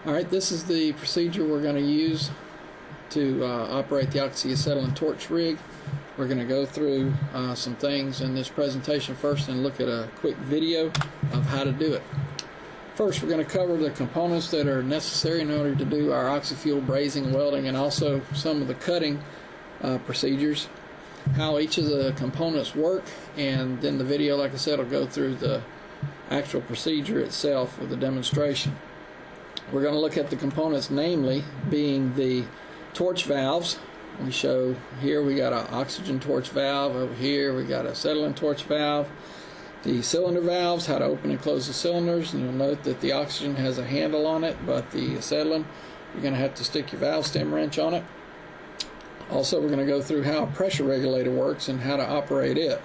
Alright, this is the procedure we're going to use to operate the oxyacetylene torch rig. We're going to go through some things in this presentation first and look at a quick video of how to do it. First, we're going to cover the components that are necessary in order to do our oxy-fuel brazing, welding, and also some of the cutting procedures, how each of the components work, and then the video, like I said, will go through the actual procedure itself with a demonstration. We're going to look at the components, namely being the torch valves. We show here we got an oxygen torch valve, over here we got a acetylene torch valve, the cylinder valves, how to open and close the cylinders, and you'll note that the oxygen has a handle on it, but the acetylene, you're going to have to stick your valve stem wrench on it. Also, we're going to go through how a pressure regulator works and how to operate it.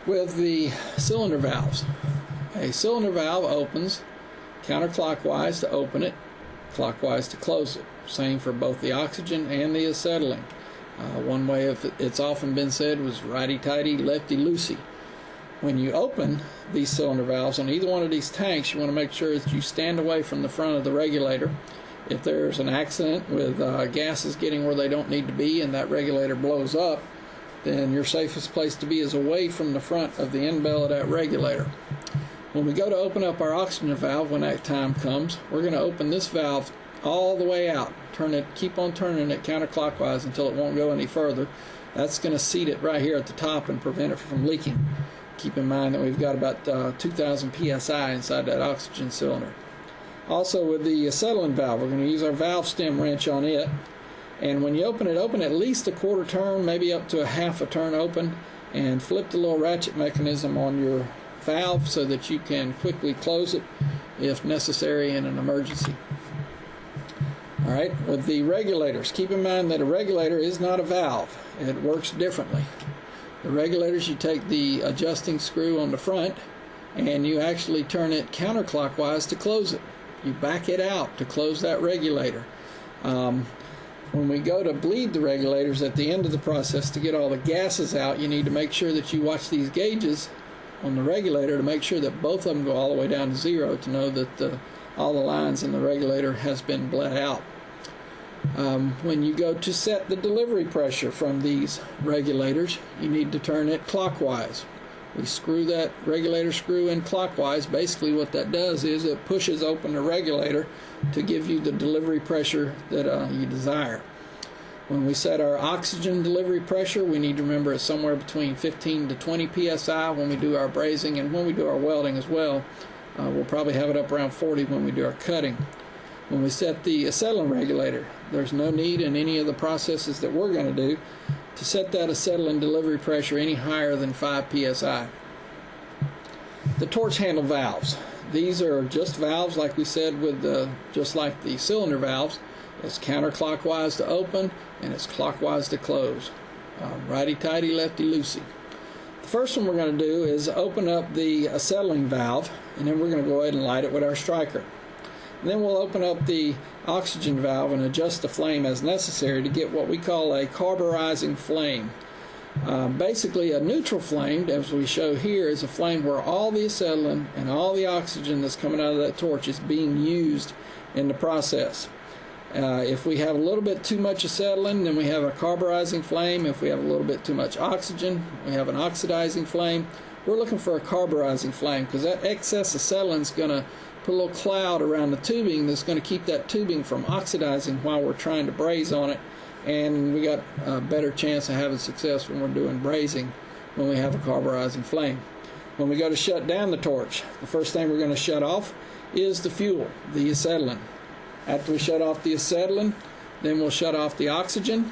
With the cylinder valves, a cylinder valve opens counterclockwise to open it, clockwise to close it. Same for both the oxygen and the acetylene. One way it's often been said was righty-tighty, lefty-loosey. When you open these cylinder valves on either one of these tanks, you want to make sure that you stand away from the front of the regulator. If there's an accident with gases getting where they don't need to be and that regulator blows up, then your safest place to be is away from the front of the end bell of that regulator. When we go to open up our oxygen valve, when that time comes, we're going to open this valve all the way out. Turn it, keep on turning it counterclockwise until it won't go any further. That's going to seat it right here at the top and prevent it from leaking. Keep in mind that we've got about 2,000 psi inside that oxygen cylinder. Also, with the acetylene valve, we're going to use our valve stem wrench on it. And when you open at least a quarter turn, maybe up to a half a turn open, and flip the little ratchet mechanism on your valve so that you can quickly close it if necessary in an emergency. Alright, with the regulators, keep in mind that a regulator is not a valve. It works differently. The regulators, you take the adjusting screw on the front and you actually turn it counterclockwise to close it. You back it out to close that regulator. When we go to bleed the regulators at the end of the process to get all the gases out, you need to make sure that you watch these gauges on the regulator to make sure that both of them go all the way down to zero to know that all the lines in the regulator has been bled out. When you go to set the delivery pressure from these regulators, you need to turn it clockwise. We screw that regulator screw in clockwise. Basically what that does is it pushes open the regulator to give you the delivery pressure that you desire. When we set our oxygen delivery pressure, we need to remember it's somewhere between 15 to 20 psi when we do our brazing, and when we do our welding as well. We'll probably have it up around 40 when we do our cutting. When we set the acetylene regulator, there's no need in any of the processes that we're going to do to set that acetylene delivery pressure any higher than 5 psi. The torch handle valves. These are just valves, like we said, with just like the cylinder valves. It's counterclockwise to open and it's clockwise to close. Righty-tighty, lefty-loosey. The first one we're going to do is open up the acetylene valve, and then we're going to go ahead and light it with our striker. And then we'll open up the oxygen valve and adjust the flame as necessary to get what we call a carburizing flame. Basically, a neutral flame, as we show here, is a flame where all the acetylene and all the oxygen that's coming out of that torch is being used in the process. If we have a little bit too much acetylene, then we have a carburizing flame. If we have a little bit too much oxygen, we have an oxidizing flame. We're looking for a carburizing flame because that excess acetylene is going to put a little cloud around the tubing that's going to keep that tubing from oxidizing while we're trying to braze on it, and we got a better chance of having success when we're doing brazing when we have a carburizing flame. When we go to shut down the torch, the first thing we're going to shut off is the fuel, the acetylene. After we shut off the acetylene, then we'll shut off the oxygen,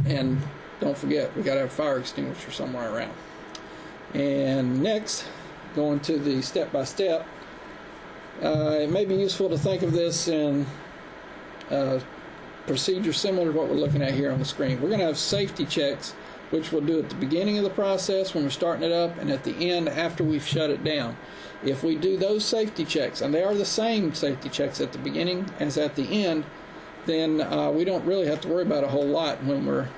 and don't forget, we got to have a fire extinguisher somewhere around. And next, going to the step-by-step, it may be useful to think of this in a procedure similar to what we're looking at here on the screen. We're going to have safety checks, which we'll do at the beginning of the process when we're starting it up, and at the end after we've shut it down. If we do those safety checks, and they are the same safety checks at the beginning as at the end, then we don't really have to worry about a whole lot when we're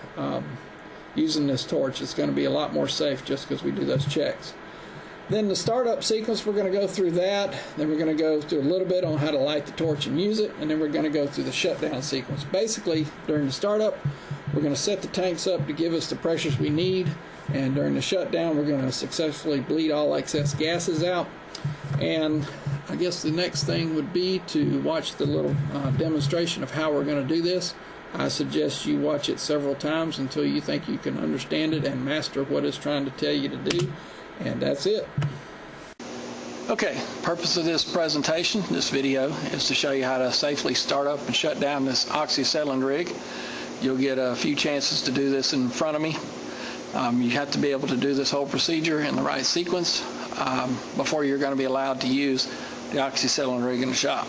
using this torch. It's going to be a lot more safe just because we do those checks. Then the startup sequence, we're going to go through that. Then we're going to go through a little bit on how to light the torch and use it. And then we're going to go through the shutdown sequence. Basically, during the startup, we're going to set the tanks up to give us the pressures we need. And during the shutdown, we're going to successfully bleed all excess gases out. And I guess the next thing would be to watch the little demonstration of how we're going to do this. I suggest you watch it several times until you think you can understand it and master what it's trying to tell you to do. And that's it. Okay, purpose of this presentation, this video, is to show you how to safely start up and shut down this oxyacetylene rig. You'll get a few chances to do this in front of me. You have to be able to do this whole procedure in the right sequence before you're going to be allowed to use the oxyacetylene rig in the shop.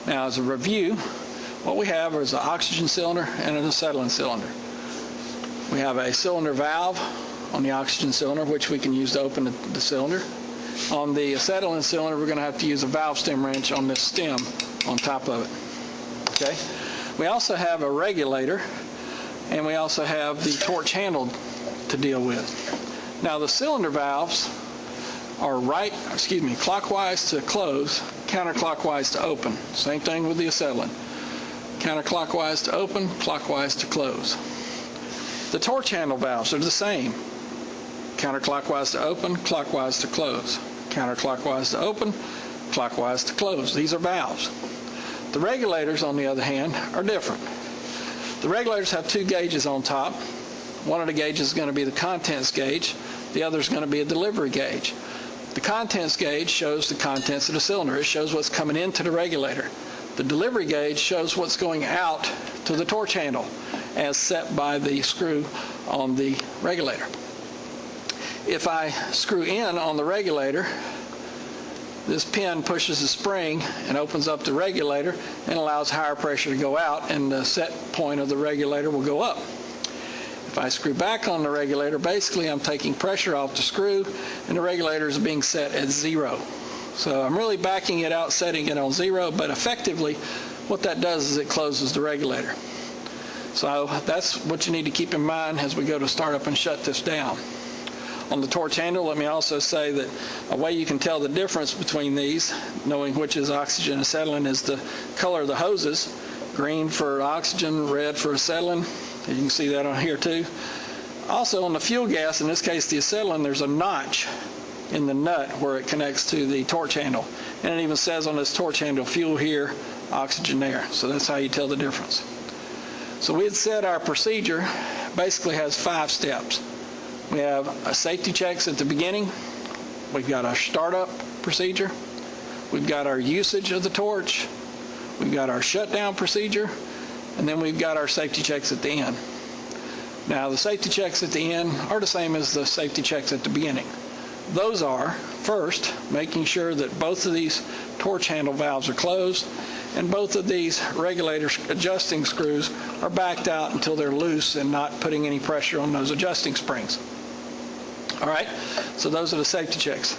Now, as a review, what we have is an oxygen cylinder and an acetylene cylinder. We have a cylinder valve on the oxygen cylinder, which we can use to open the cylinder. On the acetylene cylinder, we're going to have to use a valve stem wrench on this stem on top of it. Okay. We also have a regulator, and we also have the torch handle to deal with. Now, the cylinder valves are clockwise to close, counterclockwise to open. Same thing with the acetylene. Counterclockwise to open, clockwise to close. The torch handle valves are the same. Counterclockwise to open, clockwise to close. Counterclockwise to open, clockwise to close. These are valves. The regulators, on the other hand, are different. The regulators have two gauges on top. One of the gauges is going to be the contents gauge. The other is going to be a delivery gauge. The contents gauge shows the contents of the cylinder. It shows what's coming into the regulator. The delivery gauge shows what's going out to the torch handle as set by the screw on the regulator. If I screw in on the regulator, this pin pushes the spring and opens up the regulator and allows higher pressure to go out, and the set point of the regulator will go up. If I screw back on the regulator, basically I'm taking pressure off the screw, and the regulator is being set at 0. So I'm really backing it out, setting it on 0, but effectively what that does is it closes the regulator. So that's what you need to keep in mind as we go to start up and shut this down. On the torch handle, let me also say that a way you can tell the difference between these, knowing which is oxygen and acetylene, is the color of the hoses. Green for oxygen, red for acetylene. You can see that on here too. Also on the fuel gas, in this case the acetylene, there's a notch in the nut where it connects to the torch handle. And it even says on this torch handle, fuel here, oxygen there. So that's how you tell the difference. So we had said our procedure basically has 5 steps. We have a safety checks at the beginning. We've got our startup procedure. We've got our usage of the torch. We've got our shutdown procedure. And then we've got our safety checks at the end. Now, the safety checks at the end are the same as the safety checks at the beginning. Those are, first, making sure that both of these torch handle valves are closed and both of these regulator adjusting screws are backed out until they're loose and not putting any pressure on those adjusting springs. All right, so those are the safety checks.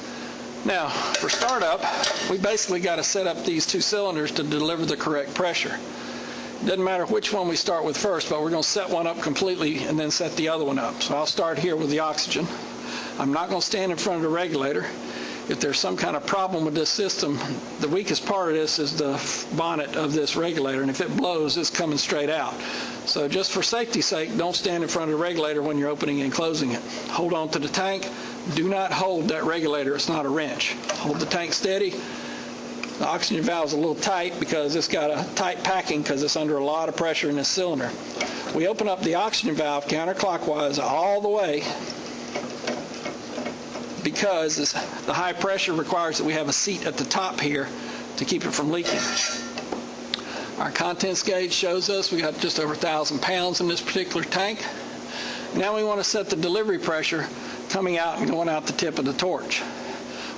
Now, for startup, we basically got to set up these 2 cylinders to deliver the correct pressure. It doesn't matter which one we start with first, but we're going to set one up completely and then set the other one up. So I'll start here with the oxygen. I'm not going to stand in front of the regulator. If there's some kind of problem with this system, the weakest part of this is the bonnet of this regulator, and if it blows, it's coming straight out. So just for safety's sake, don't stand in front of the regulator when you're opening and closing it. Hold on to the tank. Do not hold that regulator. It's not a wrench. Hold the tank steady. The oxygen valve is a little tight because it's got a tight packing because it's under a lot of pressure in this cylinder. We open up the oxygen valve counterclockwise all the way because the high pressure requires that we have a seat at the top here to keep it from leaking. Our contents gauge shows us we got just over 1,000 pounds in this particular tank. Now we want to set the delivery pressure coming out and going out the tip of the torch.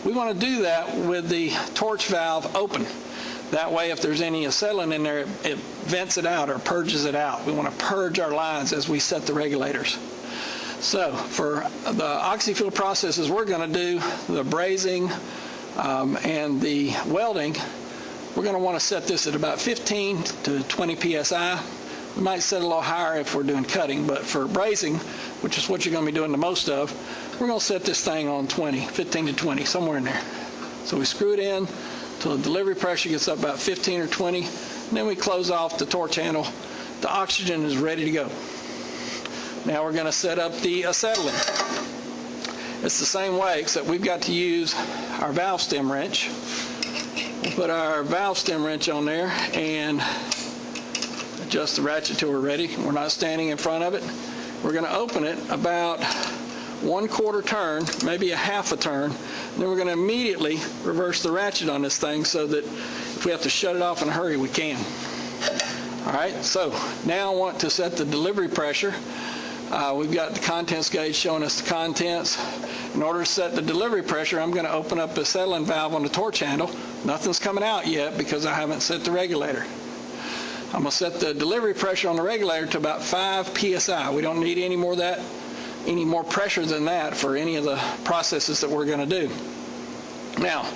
We want to do that with the torch valve open. That way, if there's any acetylene in there, it vents it out or purges it out. We want to purge our lines as we set the regulators. So for the oxy-fuel processes we're going to do, the brazing and the welding, we're going to want to set this at about 15 to 20 psi. We might set a little higher if we're doing cutting, but for brazing, which is what you're going to be doing the most of, we're going to set this thing on 20, 15 to 20, somewhere in there. So we screw it in till the delivery pressure gets up about 15 or 20, and then we close off the torch handle. The oxygen is ready to go. Now we're going to set up the acetylene. It's the same way, except we've got to use our valve stem wrench. We'll put our valve stem wrench on there and adjust the ratchet till we're ready. We're not standing in front of it. We're going to open it about 1/4 turn, maybe a half a turn. Then we're going to immediately reverse the ratchet on this thing so that if we have to shut it off in a hurry, we can. All right, so now I want to set the delivery pressure. We've got the contents gauge showing us the contents. In order to set the delivery pressure, I'm going to open up the acetylene valve on the torch handle. Nothing's coming out yet because I haven't set the regulator. I'm going to set the delivery pressure on the regulator to about 5 psi. We don't need any more pressure than that for any of the processes that we're going to do. Now,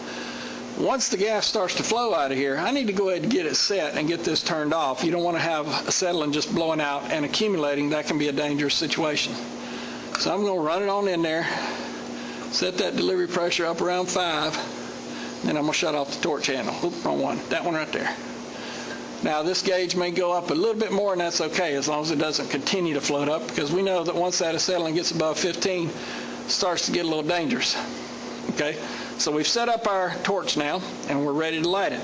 once the gas starts to flow out of here, I need to go ahead and get it set and get this turned off. You don't want to have acetylene just blowing out and accumulating. That can be a dangerous situation. So I'm going to run it on in there, set that delivery pressure up around 5, then I'm going to shut off the torch handle. Oop, wrong one. That one right there. Now this gauge may go up a little bit more, and that's okay as long as it doesn't continue to float up, because we know that once that acetylene gets above 15, it starts to get a little dangerous. Okay, so we've set up our torch now, and we're ready to light it.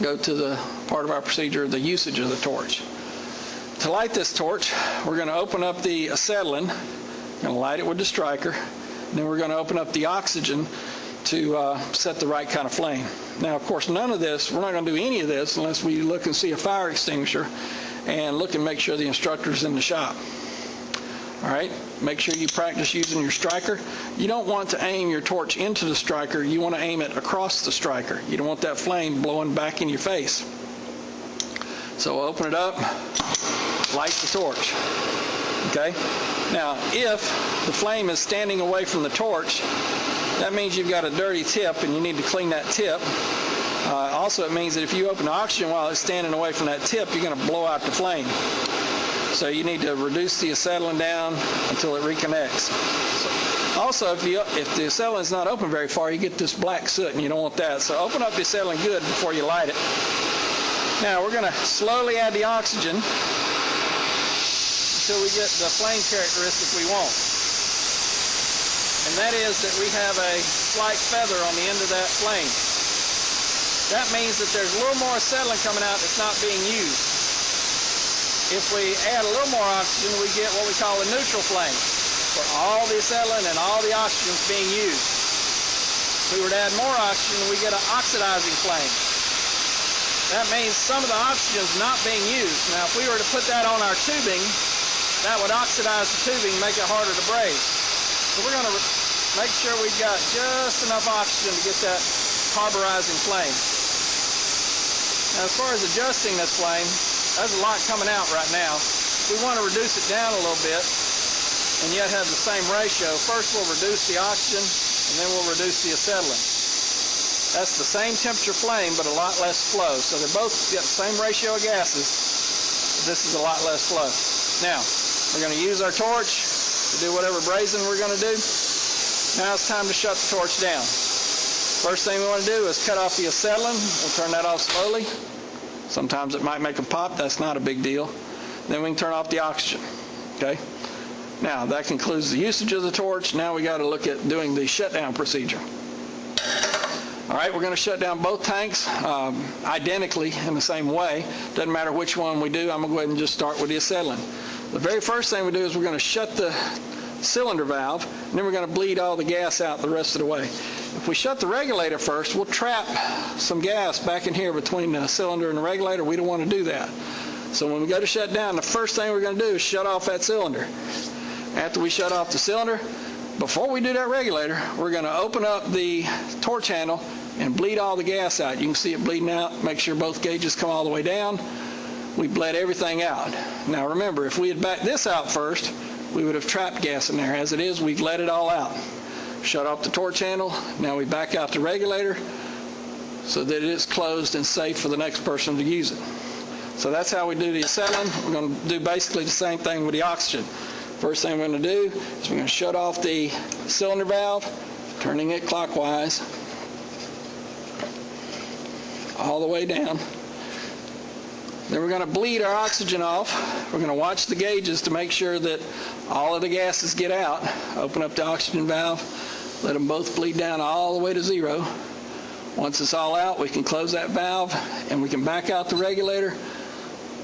Go to the part of our procedure, the usage of the torch. To light this torch, we're going to open up the acetylene, going to light it with the striker, and then we're going to open up the oxygen to set the right kind of flame. Now, of course, none of this, we're not going to do any of this unless we look and see a fire extinguisher and look and make sure the instructor's in the shop. All right, make sure you practice using your striker. You don't want to aim your torch into the striker. You want to aim it across the striker. You don't want that flame blowing back in your face. So open it up, light the torch. Okay, now if the flame is standing away from the torch, that means you've got a dirty tip and you need to clean that tip. Also, it means that if you open the oxygen while it's standing away from that tip, you're going to blow out the flame. So you need to reduce the acetylene down until it reconnects. Also, if the acetylene is not open very far, you get this black soot, and you don't want that. So open up the acetylene good before you light it. Now we're going to slowly add the oxygen until we get the flame characteristic we want. And that is that we have a slight feather on the end of that flame. That means that there's a little more acetylene coming out that's not being used. If we add a little more oxygen, we get what we call a neutral flame, where all the acetylene and all the oxygen is being used. If we were to add more oxygen, we get an oxidizing flame. That means some of the oxygen is not being used. Now, if we were to put that on our tubing, that would oxidize the tubing, make it harder to braze. So we're going to make sure we've got just enough oxygen to get that carburizing flame. Now, as far as adjusting this flame, there's a lot coming out right now. We want to reduce it down a little bit and yet have the same ratio. First we'll reduce the oxygen and then we'll reduce the acetylene. That's the same temperature flame but a lot less flow. So they both get the same ratio of gases. This is a lot less flow. Now we're going to use our torch to do whatever brazing we're going to do. Now it's time to shut the torch down. First thing we want to do is cut off the acetylene. We'll turn that off slowly. Sometimes it might make a pop. That's not a big deal. Then we can turn off the oxygen. Okay. Now that concludes the usage of the torch. Now we got to look at doing the shutdown procedure. All right, we're going to shut down both tanks identically in the same way. Doesn't matter which one we do. I'm going to go ahead and just start with the acetylene. The very first thing we do is we're going to shut the cylinder valve, and then we're going to bleed all the gas out the rest of the way. If we shut the regulator first, we'll trap some gas back in here between the cylinder and the regulator. We don't want to do that. So when we go to shut down, the first thing we're going to do is shut off that cylinder. After we shut off the cylinder, before we do that regulator, we're going to open up the torch handle and bleed all the gas out. You can see it bleeding out. Make sure both gauges come all the way down. We bled everything out. Now remember, if we had backed this out first, we would have trapped gas in there. As it is, we've let it all out. Shut off the torch handle. Now we back out the regulator so that it is closed and safe for the next person to use it. So that's how we do the acetylene. We're going to do basically the same thing with the oxygen. First thing we're going to do is we're going to shut off the cylinder valve, turning it clockwise all the way down. Then we're going to bleed our oxygen off. We're going to watch the gauges to make sure that all of the gases get out. Open up the oxygen valve, let them both bleed down all the way to 0. Once it's all out, we can close that valve and we can back out the regulator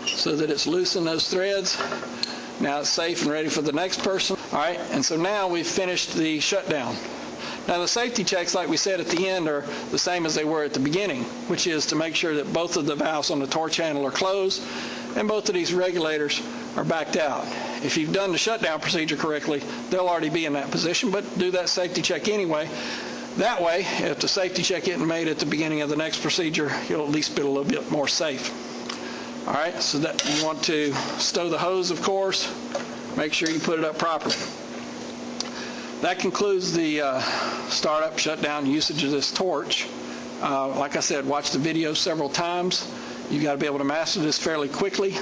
so that it's loosened those threads. Now it's safe and ready for the next person. All right, and so now we've finished the shutdown. Now the safety checks, like we said at the end, are the same as they were at the beginning, which is to make sure that both of the valves on the torch handle are closed and both of these regulators are backed out. If you've done the shutdown procedure correctly, they'll already be in that position, but do that safety check anyway. That way, if the safety check isn't made at the beginning of the next procedure, you'll at least be a little bit more safe. All right, so that you want to stow the hose, of course. Make sure you put it up properly. That concludes the startup, shutdown, usage of this torch. Like I said, watch the video several times. You've got to be able to master this fairly quickly.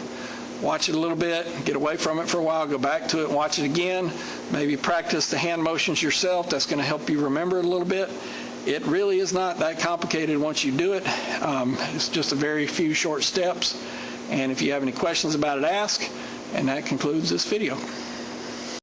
Watch it a little bit, get away from it for a while, go back to it, watch it again. Maybe practice the hand motions yourself. That's going to help you remember it a little bit. It really is not that complicated once you do it. It's just a very few short steps. And if you have any questions about it, ask. And that concludes this video.